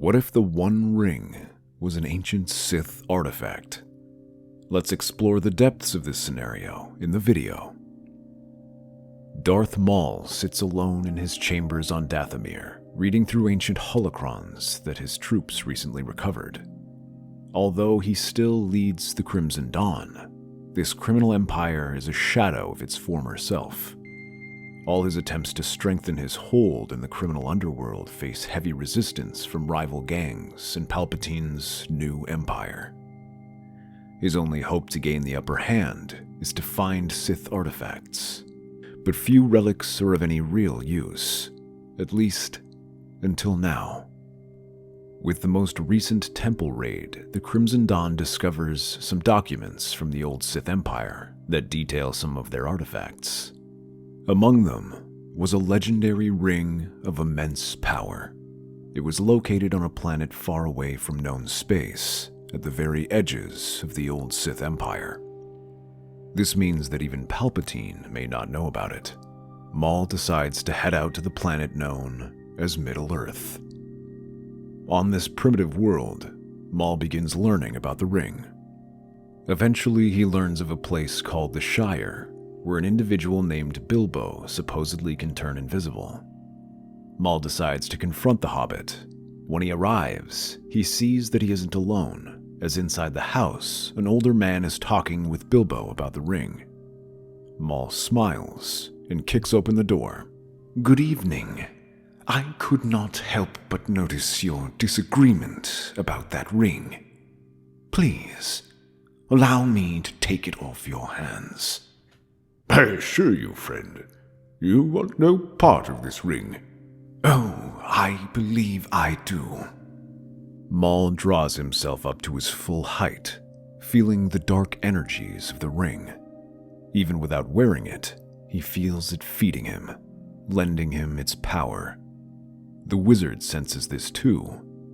What if the One Ring was an ancient Sith artifact? Let's explore the depths of this scenario in the video. Darth Maul sits alone in his chambers on Dathmor, reading through ancient holocrons that his troops recently recovered. Although he still leads the Crimson Dawn, this criminal empire is a shadow of its former self. All his attempts to strengthen his hold in the criminal underworld face heavy resistance from rival gangs and Palpatine's new empire. His only hope to gain the upper hand is to find Sith artifacts, but few relics are of any real use, at least until now. With the most recent temple raid, the Crimson Dawn discovers some documents from the Old Sith Empire that detail some of their artifacts. Among them was a legendary ring of immense power. It was located on a planet far away from known space, at the very edges of the Old Sith Empire. This means that even Palpatine may not know about it. Maul decides to head out to the planet known as Middle-earth. On this primitive world, Maul begins learning about the ring. Eventually, he learns of a place called the Shire, where an individual named Bilbo supposedly can turn invisible. Maul decides to confront the Hobbit. When he arrives, he sees that he isn't alone, as inside the house, an older man is talking with Bilbo about the ring. Maul smiles and kicks open the door. "Good evening. I could not help but notice your disagreement about that ring. Please, allow me to take it off your hands." "I assure you, friend, you want no part of this ring." "Oh, I believe I do." Maul draws himself up to his full height, feeling the dark energies of the ring. Even without wearing it, he feels it feeding him, lending him its power. The wizard senses this too,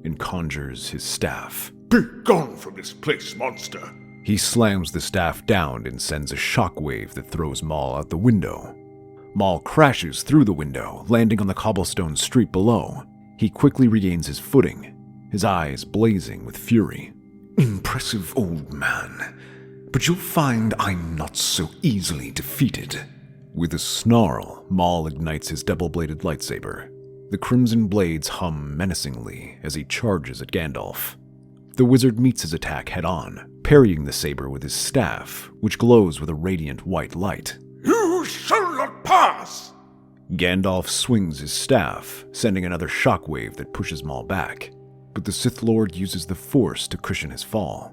and conjures his staff. "Be gone from this place, monster!" He slams the staff down and sends a shockwave that throws Maul out the window. Maul crashes through the window, landing on the cobblestone street below. He quickly regains his footing, his eyes blazing with fury. "Impressive, old man, but you'll find I'm not so easily defeated." With a snarl, Maul ignites his double-bladed lightsaber. The crimson blades hum menacingly as he charges at Gandalf. The wizard meets his attack head-on, parrying the saber with his staff, which glows with a radiant white light. "You shall not pass!" Gandalf swings his staff, sending another shockwave that pushes Maul back, but the Sith Lord uses the Force to cushion his fall.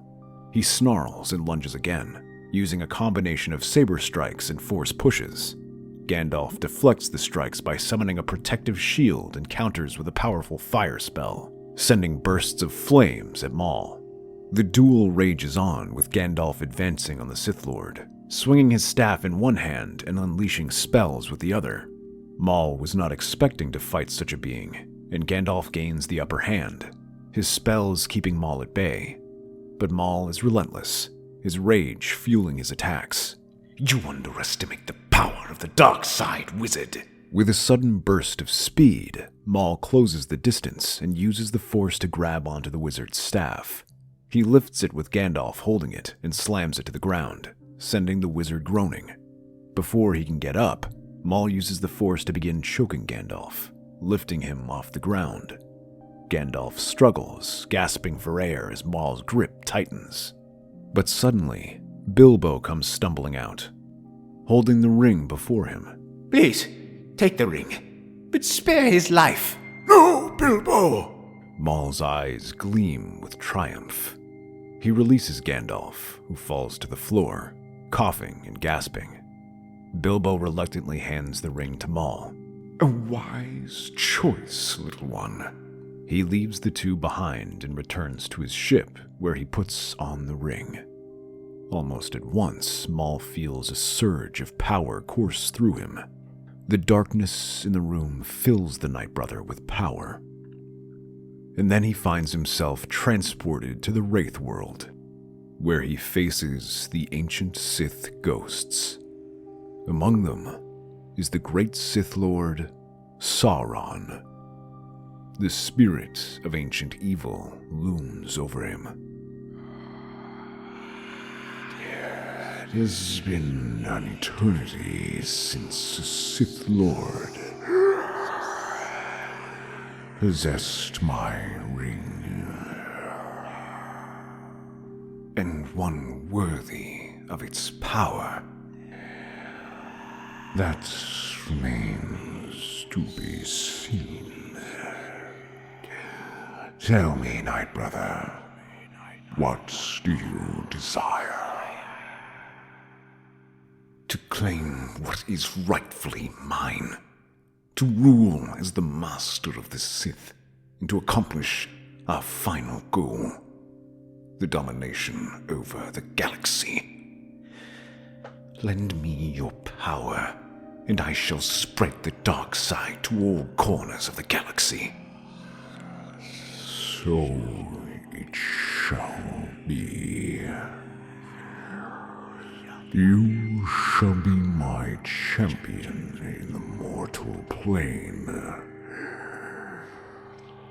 He snarls and lunges again, using a combination of saber strikes and Force pushes. Gandalf deflects the strikes by summoning a protective shield and counters with a powerful fire spell, sending bursts of flames at Maul. The duel rages on, with Gandalf advancing on the Sith Lord, swinging his staff in one hand and unleashing spells with the other. Maul was not expecting to fight such a being, and Gandalf gains the upper hand, his spells keeping Maul at bay. But Maul is relentless, his rage fueling his attacks. "You underestimate the power of the dark side, wizard." With a sudden burst of speed, Maul closes the distance and uses the Force to grab onto the wizard's staff. He lifts it with Gandalf holding it and slams it to the ground, sending the wizard groaning. Before he can get up, Maul uses the Force to begin choking Gandalf, lifting him off the ground. Gandalf struggles, gasping for air as Maul's grip tightens. But suddenly, Bilbo comes stumbling out, holding the ring before him. "Please, take the ring, but spare his life." "No, Bilbo!" Maul's eyes gleam with triumph. He releases Gandalf, who falls to the floor, coughing and gasping. Bilbo reluctantly hands the ring to Maul. "A wise choice, little one." He leaves the two behind and returns to his ship, where he puts on the ring. Almost at once, Maul feels a surge of power course through him. The darkness in the room fills the Night Brother with power. And then he finds himself transported to the Wraith world, where he faces the ancient Sith ghosts. Among them is the great Sith Lord, Sauron. The spirit of ancient evil looms over him. It has been an eternity since a Sith Lord possessed my ring, and one worthy of its power. That remains to be seen. Tell me, Night Brother, what do you desire? To claim what is rightfully mine. To rule as the master of the Sith, and to accomplish our final goal, the domination over the galaxy. Lend me your power, and I shall spread the dark side to all corners of the galaxy. So it shall be. You shall be my champion in the mortal plane.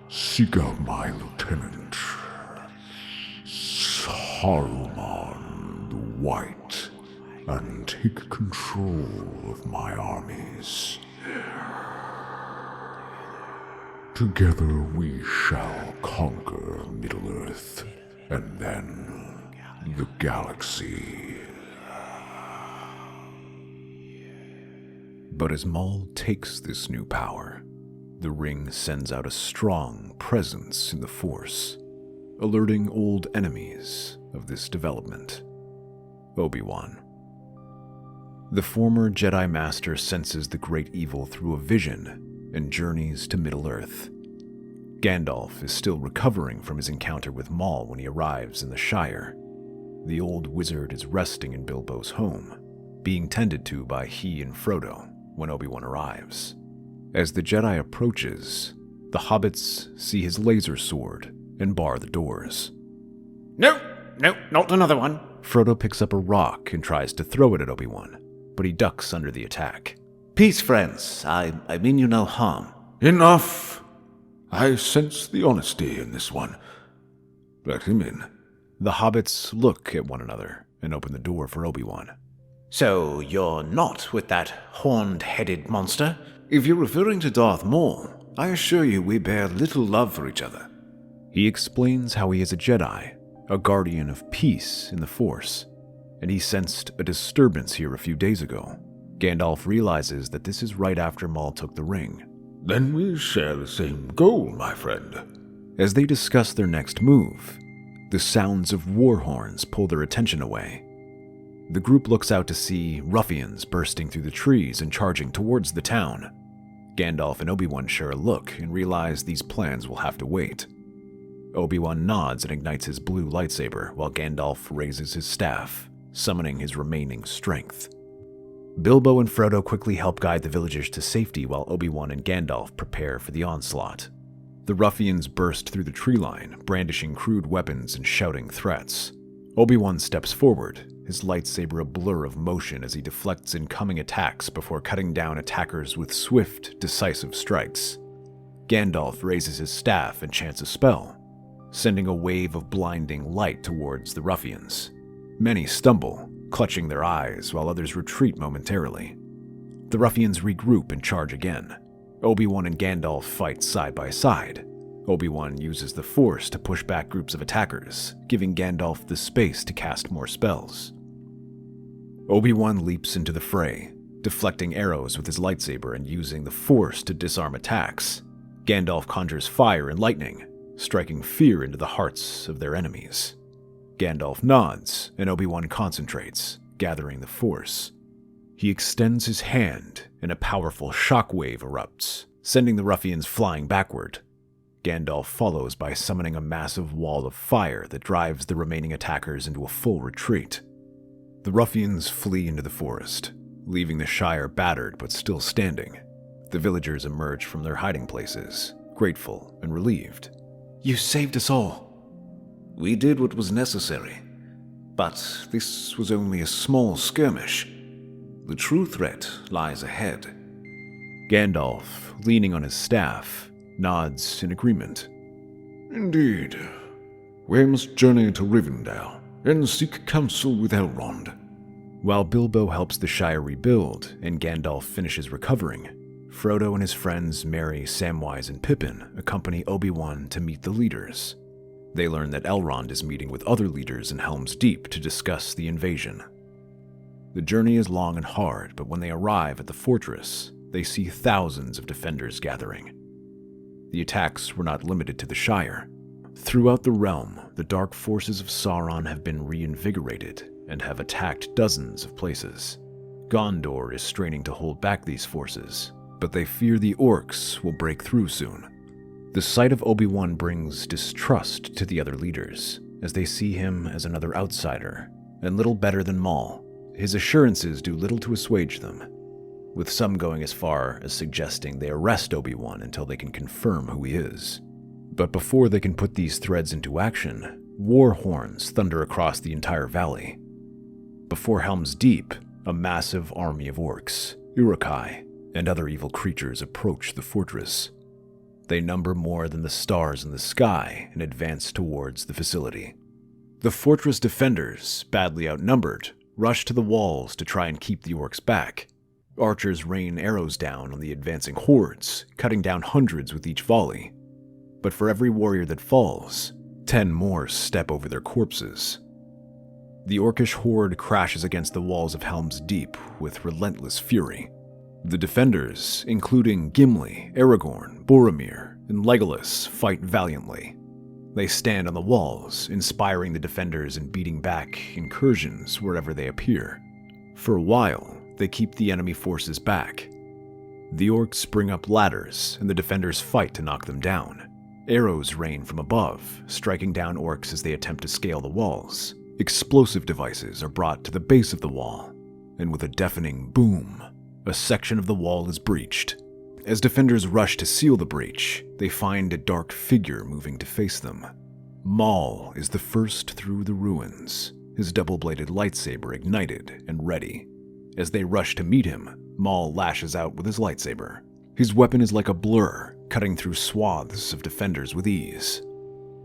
Seek out my lieutenant, Sauron the White, and take control of my armies. Together we shall conquer Middle-earth, and then the galaxy. But as Maul takes this new power, the ring sends out a strong presence in the Force, alerting old enemies of this development. Obi-Wan. The former Jedi Master senses the great evil through a vision and journeys to Middle-earth. Gandalf is still recovering from his encounter with Maul when he arrives in the Shire. The old wizard is resting in Bilbo's home, being tended to by he and Frodo when Obi-Wan arrives. As the Jedi approaches, the hobbits see his laser sword and bar the doors. No, not another one. Frodo picks up a rock and tries to throw it at Obi-Wan, but he ducks under the attack. Peace, friends. I mean you no harm. Enough! I sense the honesty in this one. Let him in. The hobbits look at one another and open the door for Obi-Wan. So you're not with that horned-headed monster? If you're referring to Darth Maul, I assure you we bear little love for each other. He explains how he is a Jedi, a guardian of peace in the Force, and he sensed a disturbance here a few days ago. Gandalf realizes that this is right after Maul took the ring. Then we share the same goal, my friend. As they discuss their next move, the sounds of war horns pull their attention away. The group looks out to see ruffians bursting through the trees and charging towards the town. Gandalf and Obi-Wan share a look and realize these plans will have to wait. Obi-Wan nods and ignites his blue lightsaber while Gandalf raises his staff, summoning his remaining strength. Bilbo and Frodo quickly help guide the villagers to safety while Obi-Wan and Gandalf prepare for the onslaught. The ruffians burst through the tree line, brandishing crude weapons and shouting threats. Obi-Wan steps forward, his lightsaber a blur of motion as he deflects incoming attacks before cutting down attackers with swift, decisive strikes. Gandalf raises his staff and chants a spell, sending a wave of blinding light towards the ruffians. Many stumble, clutching their eyes while others retreat momentarily. The ruffians regroup and charge again. Obi-Wan and Gandalf fight side by side. Obi-Wan uses the Force to push back groups of attackers, giving Gandalf the space to cast more spells. Obi-Wan leaps into the fray, deflecting arrows with his lightsaber and using the Force to disarm attacks. Gandalf conjures fire and lightning, striking fear into the hearts of their enemies. Gandalf nods, and Obi-Wan concentrates, gathering the Force. He extends his hand, and a powerful shockwave erupts, sending the ruffians flying backward. Gandalf follows by summoning a massive wall of fire that drives the remaining attackers into a full retreat. The ruffians flee into the forest, leaving the Shire battered but still standing. The villagers emerge from their hiding places, grateful and relieved. You saved us all. We did what was necessary, but this was only a small skirmish. The true threat lies ahead. Gandalf, leaning on his staff, nods in agreement. Indeed. We must journey to Rivendell and seek counsel with Elrond. While Bilbo helps the Shire rebuild and Gandalf finishes recovering, Frodo and his friends Merry, Samwise, and Pippin accompany Obi-Wan to meet the leaders. They learn that Elrond is meeting with other leaders in Helm's Deep to discuss the invasion. The journey is long and hard, but when they arrive at the fortress, they see thousands of defenders gathering. The attacks were not limited to the Shire. Throughout the realm, the dark forces of Sauron have been reinvigorated and have attacked dozens of places. Gondor is straining to hold back these forces, but they fear the orcs will break through soon. The sight of Obi-Wan brings distrust to the other leaders, as they see him as another outsider, and little better than Maul. His assurances do little to assuage them, with some going as far as suggesting they arrest Obi-Wan until they can confirm who he is. But before they can put these threads into action, war horns thunder across the entire valley. Before Helm's Deep, a massive army of orcs, Uruk-hai, and other evil creatures approach the fortress. They number more than the stars in the sky and advance towards the facility. The fortress defenders, badly outnumbered, rush to the walls to try and keep the orcs back. Archers rain arrows down on the advancing hordes, cutting down hundreds with each volley. But for every warrior that falls, 10 more step over their corpses. The orcish horde crashes against the walls of Helm's Deep with relentless fury. The defenders, including Gimli, Aragorn, Boromir, and Legolas, fight valiantly. They stand on the walls, inspiring the defenders and beating back incursions wherever they appear. For a while, they keep the enemy forces back. The orcs spring up ladders, and the defenders fight to knock them down. Arrows rain from above, striking down orcs as they attempt to scale the walls. Explosive devices are brought to the base of the wall, and with a deafening boom, a section of the wall is breached. As defenders rush to seal the breach, they find a dark figure moving to face them. Maul is the first through the ruins, his double-bladed lightsaber ignited and ready. As they rush to meet him, Maul lashes out with his lightsaber. His weapon is like a blur, cutting through swaths of defenders with ease.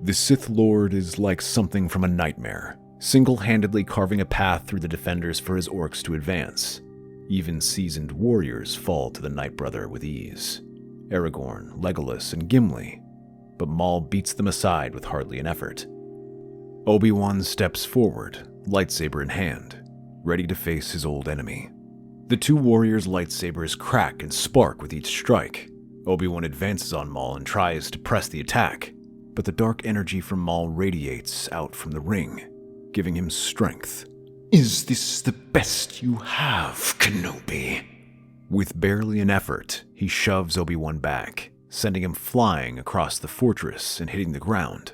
The Sith Lord is like something from a nightmare, single-handedly carving a path through the defenders for his orcs to advance. Even seasoned warriors fall to the Night Brother with ease. Aragorn, Legolas, and Gimli, but Maul beats them aside with hardly an effort. Obi-Wan steps forward, lightsaber in hand, ready to face his old enemy. The two warriors' lightsabers crack and spark with each strike. Obi-Wan advances on Maul and tries to press the attack, but the dark energy from Maul radiates out from the ring, giving him strength. Is this the best you have, Kenobi? With barely an effort, he shoves Obi-Wan back, sending him flying across the fortress and hitting the ground.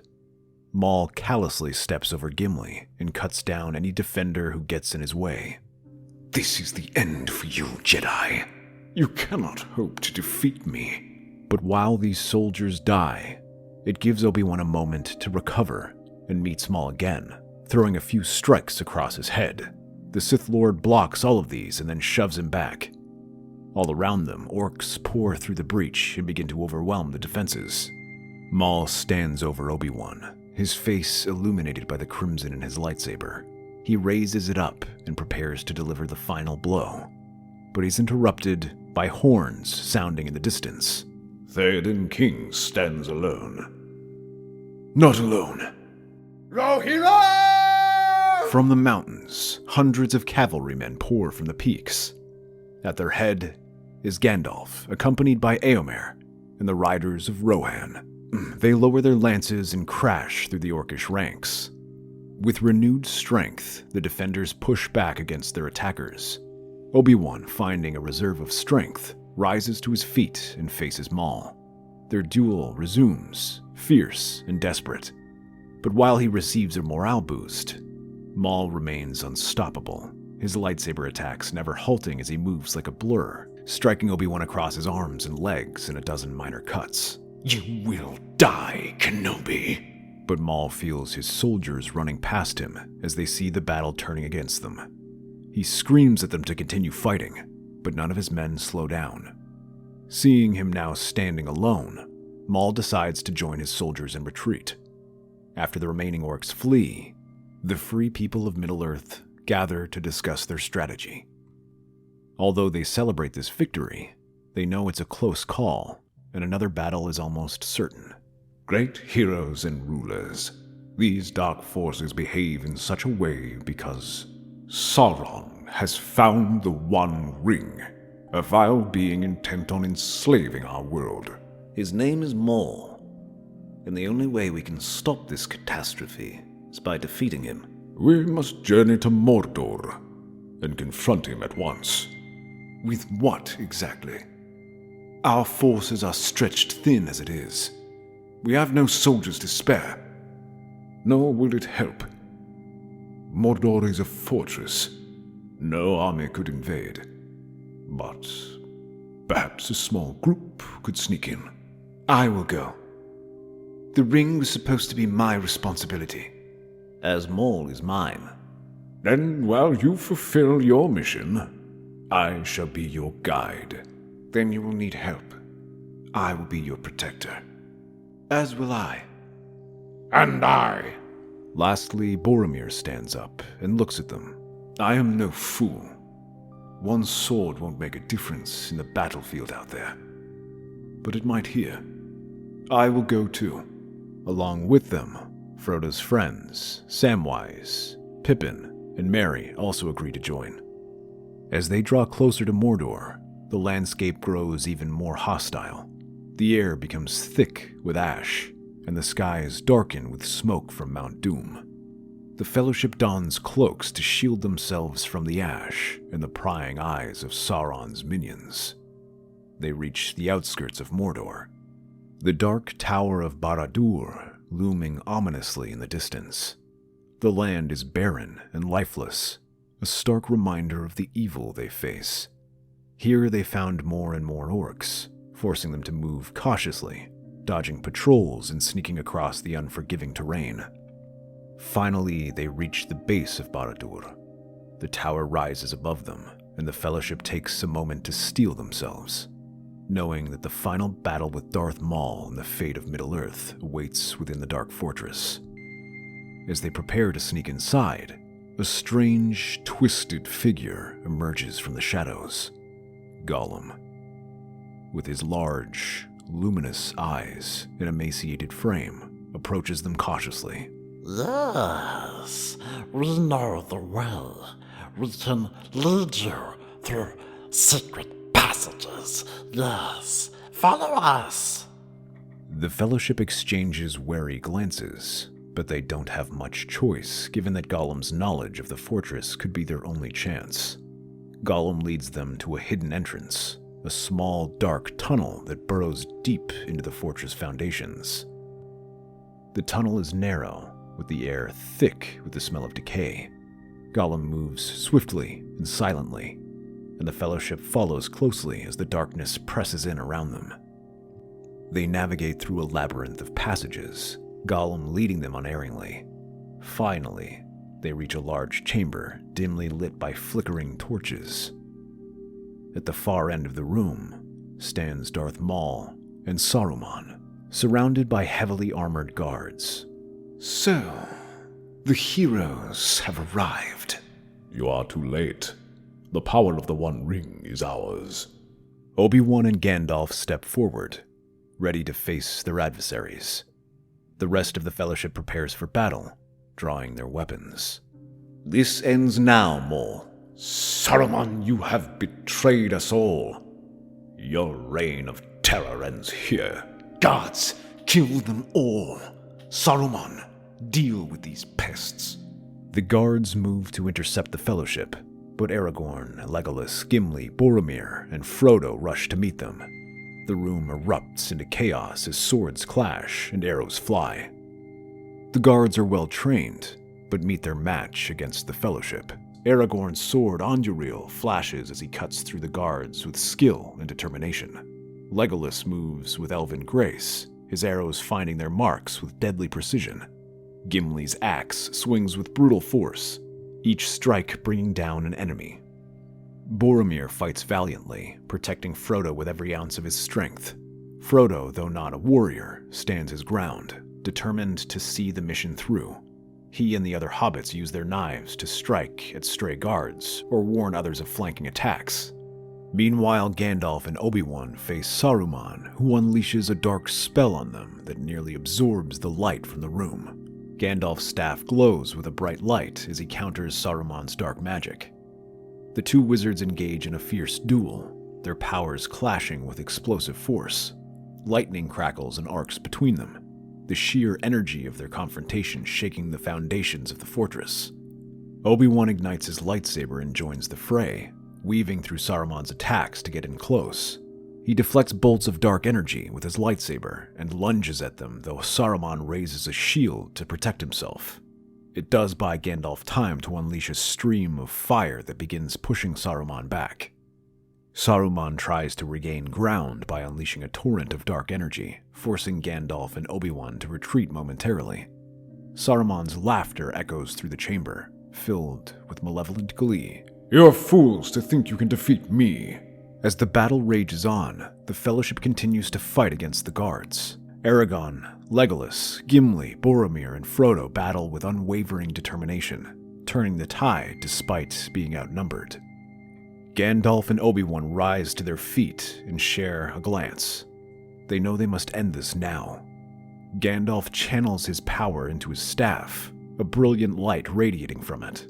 Maul callously steps over Gimli and cuts down any defender who gets in his way. This is the end for you, Jedi. You cannot hope to defeat me. But while these soldiers die, it gives Obi-Wan a moment to recover and meets Maul again, throwing a few strikes across his head. The Sith Lord blocks all of these and then shoves him back. All around them, orcs pour through the breach and begin to overwhelm the defenses. Maul stands over Obi-Wan, his face illuminated by the crimson in his lightsaber. He raises it up and prepares to deliver the final blow, but he's interrupted by horns sounding in the distance. Theoden King stands alone. Not alone. Rohirrim! From the mountains, hundreds of cavalrymen pour from the peaks. At their head is Gandalf, accompanied by Éomer and the riders of Rohan. They lower their lances and crash through the orcish ranks. With renewed strength, the defenders push back against their attackers. Obi-Wan, finding a reserve of strength, rises to his feet and faces Maul. Their duel resumes, fierce and desperate. But while he receives a morale boost, Maul remains unstoppable, his lightsaber attacks never halting as he moves like a blur, striking Obi-Wan across his arms and legs in a dozen minor cuts. You will die, Kenobi. But Maul feels his soldiers running past him as they see the battle turning against them. He screams at them to continue fighting, but none of his men slow down. Seeing him now standing alone, Maul decides to join his soldiers in retreat. After the remaining orcs flee, the free people of Middle-earth gather to discuss their strategy. Although they celebrate this victory, they know it's a close call, and another battle is almost certain. Great heroes and rulers, these dark forces behave in such a way because Sauron has found the One Ring, a vile being intent on enslaving our world. His name is Maul, and the only way we can stop this catastrophe is by defeating him. We must journey to Mordor and confront him at once. With what exactly? Our forces are stretched thin as it is. We have no soldiers to spare. Nor will it help. Mordor is a fortress. No army could invade. But perhaps a small group could sneak in. I will go. The ring was supposed to be my responsibility. As Maul is mine. Then while you fulfill your mission, I shall be your guide. Then you will need help. I will be your protector. As will I. And I. Lastly, Boromir stands up and looks at them. I am no fool. One sword won't make a difference in the battlefield out there. But it might here. I will go too. Along with them, Frodo's friends, Samwise, Pippin, and Merry also agree to join. As they draw closer to Mordor, the landscape grows even more hostile. The air becomes thick with ash, and the skies darken with smoke from Mount Doom. The Fellowship dons cloaks to shield themselves from the ash and the prying eyes of Sauron's minions. They reach the outskirts of Mordor, the dark tower of Barad-dûr looming ominously in the distance. The land is barren and lifeless, a stark reminder of the evil they face. Here they found more and more orcs, forcing them to move cautiously, dodging patrols and sneaking across the unforgiving terrain. Finally, they reach the base of Barad-dûr. The tower rises above them, and the Fellowship takes a moment to steel themselves, knowing that the final battle with Darth Maul and the fate of Middle-earth awaits within the Dark Fortress. As they prepare to sneak inside, a strange, twisted figure emerges from the shadows. Gollum. With his large, luminous eyes and emaciated frame, approaches them cautiously. Yes, we know the way. We can lead you through secret passages. Yes, follow us. The Fellowship exchanges wary glances, but they don't have much choice given that Gollum's knowledge of the fortress could be their only chance. Gollum leads them to a hidden entrance, a small, dark tunnel that burrows deep into the fortress foundations. The tunnel is narrow, with the air thick with the smell of decay. Gollum moves swiftly and silently, and the Fellowship follows closely as the darkness presses in around them. They navigate through a labyrinth of passages, Gollum leading them unerringly. Finally, they reach a large chamber dimly lit by flickering torches. At the far end of the room stands Darth Maul and Saruman, surrounded by heavily armored guards. So, the heroes have arrived. You are too late. The power of the One Ring is ours. Obi-Wan and Gandalf step forward, ready to face their adversaries. The rest of the Fellowship prepares for battle, drawing their weapons. This ends now, Maul. Saruman, you have betrayed us all. Your reign of terror ends here. Guards, kill them all. Saruman, deal with these pests. The guards move to intercept the Fellowship, but Aragorn, Legolas, Gimli, Boromir, and Frodo rush to meet them. The room erupts into chaos as swords clash and arrows fly. The guards are well trained, but meet their match against the Fellowship. Aragorn's sword Anduril flashes as he cuts through the guards with skill and determination. Legolas moves with elven grace, his arrows finding their marks with deadly precision. Gimli's axe swings with brutal force, each strike bringing down an enemy. Boromir fights valiantly, protecting Frodo with every ounce of his strength. Frodo, though not a warrior, stands his ground, determined to see the mission through. He and the other hobbits use their knives to strike at stray guards or warn others of flanking attacks. Meanwhile, Gandalf and Obi-Wan face Saruman, who unleashes a dark spell on them that nearly absorbs the light from the room. Gandalf's staff glows with a bright light as he counters Saruman's dark magic. The two wizards engage in a fierce duel, their powers clashing with explosive force. Lightning crackles and arcs between them, the sheer energy of their confrontation shaking the foundations of the fortress. Obi-Wan ignites his lightsaber and joins the fray, weaving through Saruman's attacks to get in close. He deflects bolts of dark energy with his lightsaber and lunges at them, though Saruman raises a shield to protect himself. It does buy Gandalf time to unleash a stream of fire that begins pushing Saruman back. Saruman tries to regain ground by unleashing a torrent of dark energy, forcing Gandalf and Obi-Wan to retreat momentarily. Saruman's laughter echoes through the chamber, filled with malevolent glee. "You're fools to think you can defeat me." As the battle rages on, the Fellowship continues to fight against the guards. Aragorn, Legolas, Gimli, Boromir, and Frodo battle with unwavering determination, turning the tide despite being outnumbered. Gandalf and Obi-Wan rise to their feet and share a glance. They know they must end this now. Gandalf channels his power into his staff, a brilliant light radiating from it.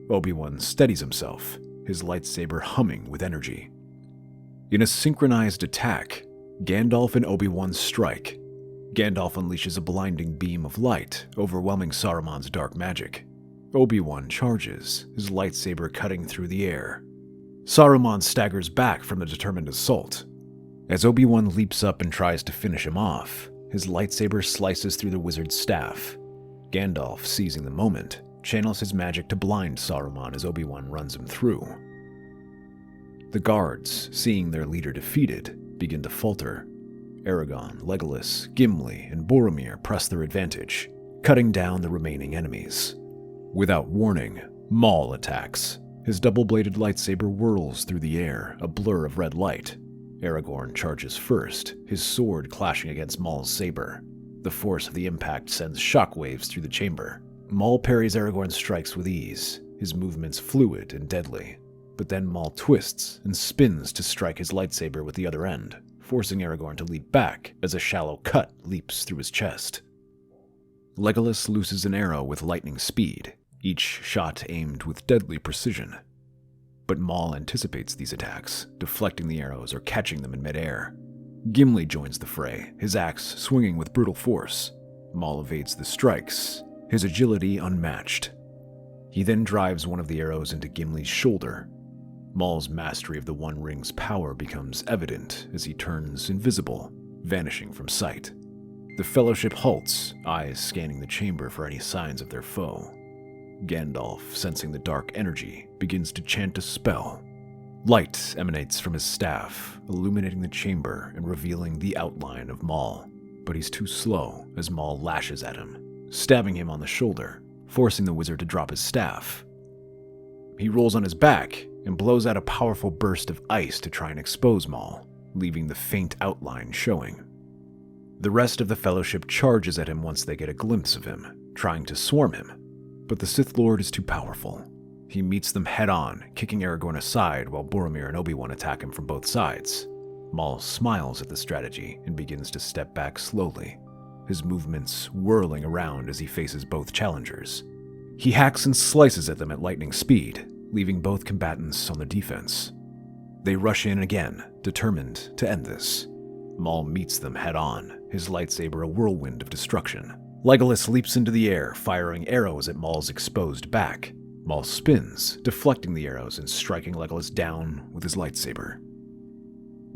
Obi-Wan steadies himself, his lightsaber humming with energy. In a synchronized attack, Gandalf and Obi-Wan strike. Gandalf unleashes a blinding beam of light, overwhelming Saruman's dark magic. Obi-Wan charges, his lightsaber cutting through the air. Saruman staggers back from the determined assault. As Obi-Wan leaps up and tries to finish him off, his lightsaber slices through the wizard's staff. Gandalf, seizing the moment, channels his magic to blind Saruman as Obi-Wan runs him through. The guards, seeing their leader defeated, begin to falter. Aragorn, Legolas, Gimli, and Boromir press their advantage, cutting down the remaining enemies. Without warning, Maul attacks. His double-bladed lightsaber whirls through the air, a blur of red light. Aragorn charges first, his sword clashing against Maul's saber. The force of the impact sends shockwaves through the chamber. Maul parries Aragorn's strikes with ease, his movements fluid and deadly. But then Maul twists and spins to strike his lightsaber with the other end, forcing Aragorn to leap back as a shallow cut leaps through his chest. Legolas looses an arrow with lightning speed, each shot aimed with deadly precision. But Maul anticipates these attacks, deflecting the arrows or catching them in midair. Gimli joins the fray, his axe swinging with brutal force. Maul evades the strikes, his agility unmatched. He then drives one of the arrows into Gimli's shoulder. Maul's mastery of the One Ring's power becomes evident as he turns invisible, vanishing from sight. The Fellowship halts, eyes scanning the chamber for any signs of their foe. Gandalf, sensing the dark energy, begins to chant a spell. Light emanates from his staff, illuminating the chamber and revealing the outline of Maul. But he's too slow as Maul lashes at him, stabbing him on the shoulder, forcing the wizard to drop his staff. He rolls on his back and blows out a powerful burst of ice to try and expose Maul, leaving the faint outline showing. The rest of the Fellowship charges at him once they get a glimpse of him, trying to swarm him. But the Sith Lord is too powerful. He meets them head-on, kicking Aragorn aside while Boromir and Obi-Wan attack him from both sides. Maul smiles at the strategy and begins to step back slowly, his movements whirling around as he faces both challengers. He hacks and slices at them at lightning speed, leaving both combatants on the defense. They rush in again, determined to end this. Maul meets them head-on, his lightsaber a whirlwind of destruction. Legolas leaps into the air, firing arrows at Maul's exposed back. Maul spins, deflecting the arrows and striking Legolas down with his lightsaber.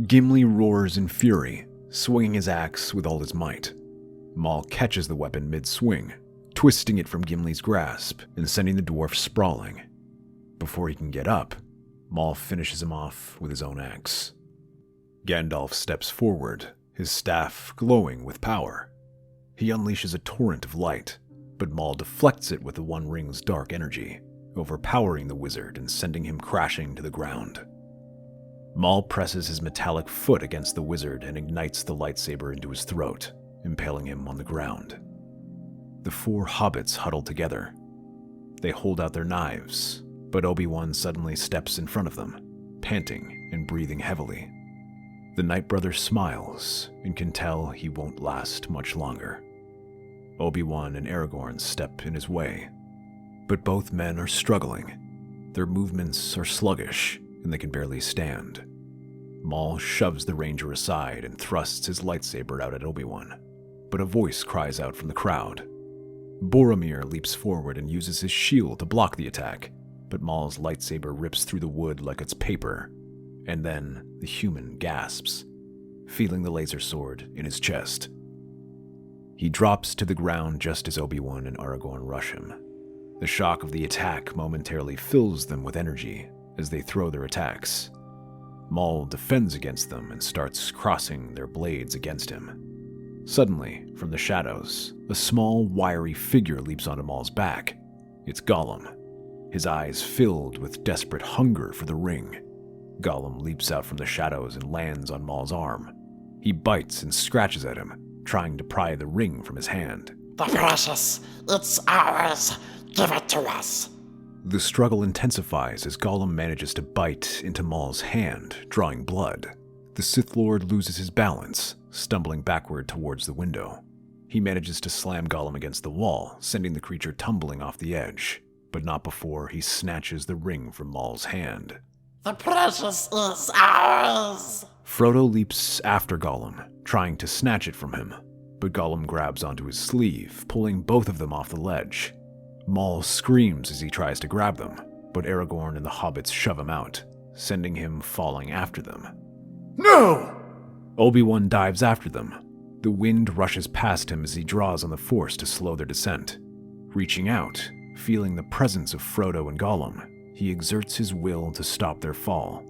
Gimli roars in fury, swinging his axe with all his might. Maul catches the weapon mid-swing, twisting it from Gimli's grasp and sending the dwarf sprawling. Before he can get up, Maul finishes him off with his own axe. Gandalf steps forward, his staff glowing with power. He unleashes a torrent of light, but Maul deflects it with the One Ring's dark energy, overpowering the wizard and sending him crashing to the ground. Maul presses his metallic foot against the wizard and ignites the lightsaber into his throat, impaling him on the ground. The 4 hobbits huddle together. They hold out their knives, but Obi-Wan suddenly steps in front of them, panting and breathing heavily. The Night Brother smiles and can tell he won't last much longer. Obi-Wan and Aragorn step in his way, but both men are struggling. Their movements are sluggish, and they can barely stand. Maul shoves the ranger aside and thrusts his lightsaber out at Obi-Wan, but a voice cries out from the crowd. Boromir leaps forward and uses his shield to block the attack, but Maul's lightsaber rips through the wood like it's paper, and then the human gasps, feeling the laser sword in his chest. He drops to the ground just as Obi-Wan and Aragorn rush him. The shock of the attack momentarily fills them with energy as they throw their attacks. Maul defends against them and starts crossing their blades against him. Suddenly, from the shadows, a small, wiry figure leaps onto Maul's back. It's Gollum, his eyes filled with desperate hunger for the ring. Gollum leaps out from the shadows and lands on Maul's arm. He bites and scratches at him, trying to pry the ring from his hand. The precious, it's ours. Give it to us. The struggle intensifies as Gollum manages to bite into Maul's hand, drawing blood. The Sith Lord loses his balance, stumbling backward towards the window. He manages to slam Gollum against the wall, sending the creature tumbling off the edge, but not before he snatches the ring from Maul's hand. The precious is ours. Frodo leaps after Gollum, trying to snatch it from him, but Gollum grabs onto his sleeve, pulling both of them off the ledge. Maul screams as he tries to grab them, but Aragorn and the hobbits shove him out, sending him falling after them. No! Obi-Wan dives after them. The wind rushes past him as he draws on the Force to slow their descent. Reaching out, feeling the presence of Frodo and Gollum, he exerts his will to stop their fall.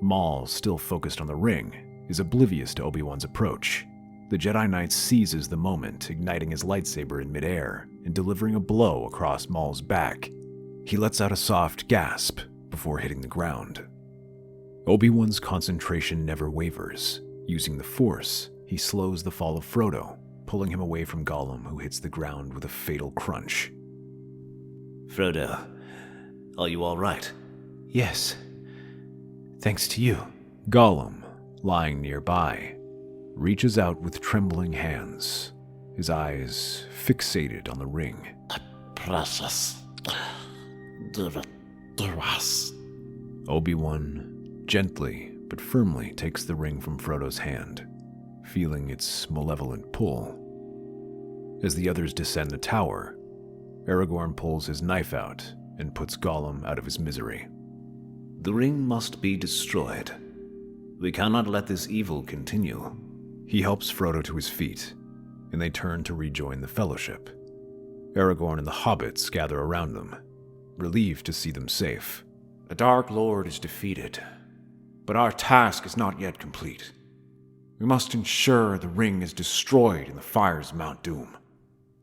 Maul, still focused on the ring, is oblivious to Obi-Wan's approach. The Jedi Knight seizes the moment, igniting his lightsaber in midair and delivering a blow across Maul's back. He lets out a soft gasp before hitting the ground. Obi-Wan's concentration never wavers. Using the Force, he slows the fall of Frodo, pulling him away from Gollum, who hits the ground with a fatal crunch. Frodo, are you all right? Yes. Thanks to you. Gollum, lying nearby, reaches out with trembling hands, his eyes fixated on the ring. Precious. Give it to us. Obi-Wan gently but firmly takes the ring from Frodo's hand, feeling its malevolent pull. As the others descend the tower, Aragorn pulls his knife out and puts Gollum out of his misery. The ring must be destroyed. We cannot let this evil continue. He helps Frodo to his feet, and they turn to rejoin the Fellowship. Aragorn and the hobbits gather around them, relieved to see them safe. The Dark Lord is defeated, but our task is not yet complete. We must ensure the ring is destroyed in the fires of Mount Doom.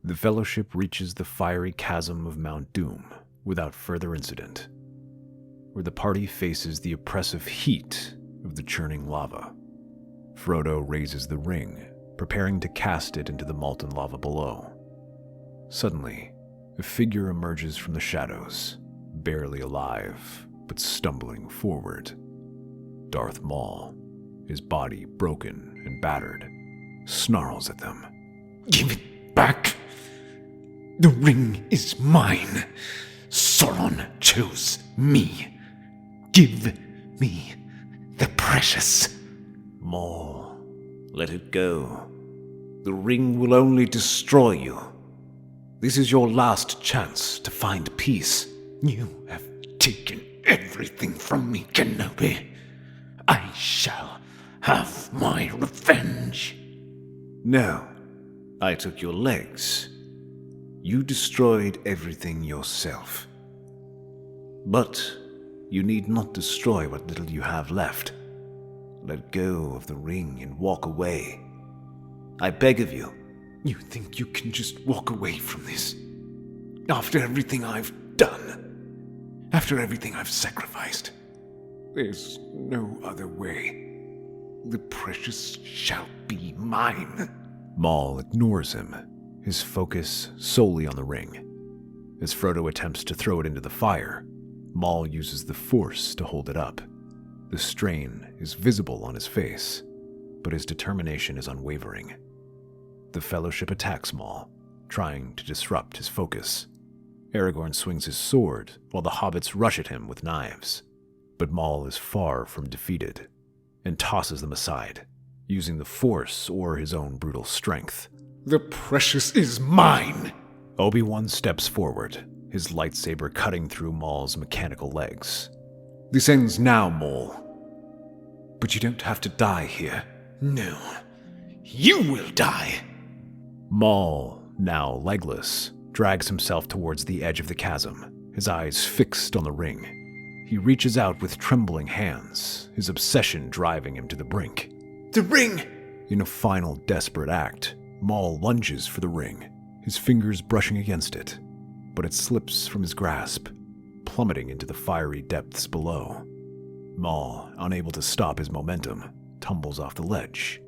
The Fellowship reaches the fiery chasm of Mount Doom without further incident, where the party faces the oppressive heat of the churning lava. Frodo raises the ring, preparing to cast it into the molten lava below. Suddenly, a figure emerges from the shadows, barely alive, but stumbling forward. Darth Maul, his body broken and battered, snarls at them. Give it back. The ring is mine. Sauron chose me. Give me the precious. Maul, let it go. The ring will only destroy you. This is your last chance to find peace. You have taken everything from me, Kenobi. I shall have my revenge. No, I took your legs. You destroyed everything yourself. But you need not destroy what little you have left. Let go of the ring and walk away. I beg of you. You think you can just walk away from this? After everything I've done? After everything I've sacrificed? There's no other way. The precious shall be mine. Maul ignores him, his focus solely on the ring. As Frodo attempts to throw it into the fire, Maul uses the Force to hold it up. The strain is visible on his face, but his determination is unwavering. The Fellowship attacks Maul, trying to disrupt his focus. Aragorn swings his sword while the hobbits rush at him with knives. But Maul is far from defeated and tosses them aside, using the Force or his own brutal strength. The precious is mine! Obi-Wan steps forward, his lightsaber cutting through Maul's mechanical legs. This ends now, Maul. But you don't have to die here. No, you will die! Maul, now legless, drags himself towards the edge of the chasm, his eyes fixed on the ring. He reaches out with trembling hands, his obsession driving him to the brink. The ring! In a final desperate act, Maul lunges for the ring, his fingers brushing against it, but it slips from his grasp, plummeting into the fiery depths below. Maul, unable to stop his momentum, tumbles off the ledge,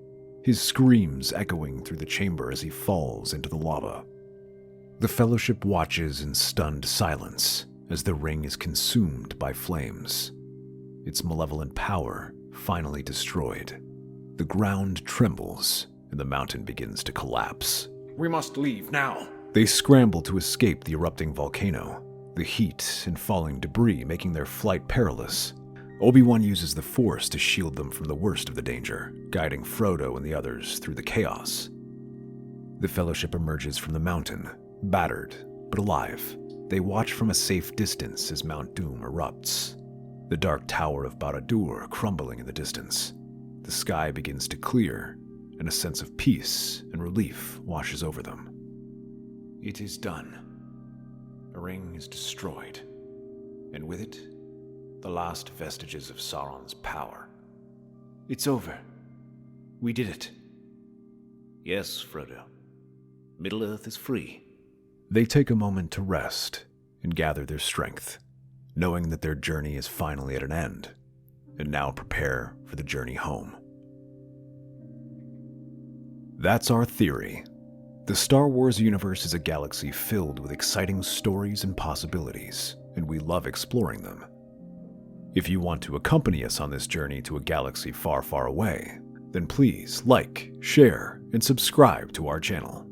his screams echoing through the chamber as he falls into the lava. The Fellowship watches in stunned silence as the ring is consumed by flames, its malevolent power finally destroyed. The ground trembles and the mountain begins to collapse. We must leave now. They scramble to escape the erupting volcano, the heat and falling debris making their flight perilous. Obi-Wan uses the Force to shield them from the worst of the danger, guiding Frodo and the others through the chaos. The Fellowship emerges from the mountain, battered but alive. They watch from a safe distance as Mount Doom erupts, the dark tower of Barad-dûr crumbling in the distance. The sky begins to clear, and a sense of peace and relief washes over them. It is done. The ring is destroyed, and with it, the last vestiges of Sauron's power. It's over. We did it. Yes, Frodo. Middle-earth is free. They take a moment to rest and gather their strength, knowing that their journey is finally at an end, and now prepare for the journey home. That's our theory. The Star Wars universe is a galaxy filled with exciting stories and possibilities, and we love exploring them. If you want to accompany us on this journey to a galaxy far, far away, then please like, share, and subscribe to our channel.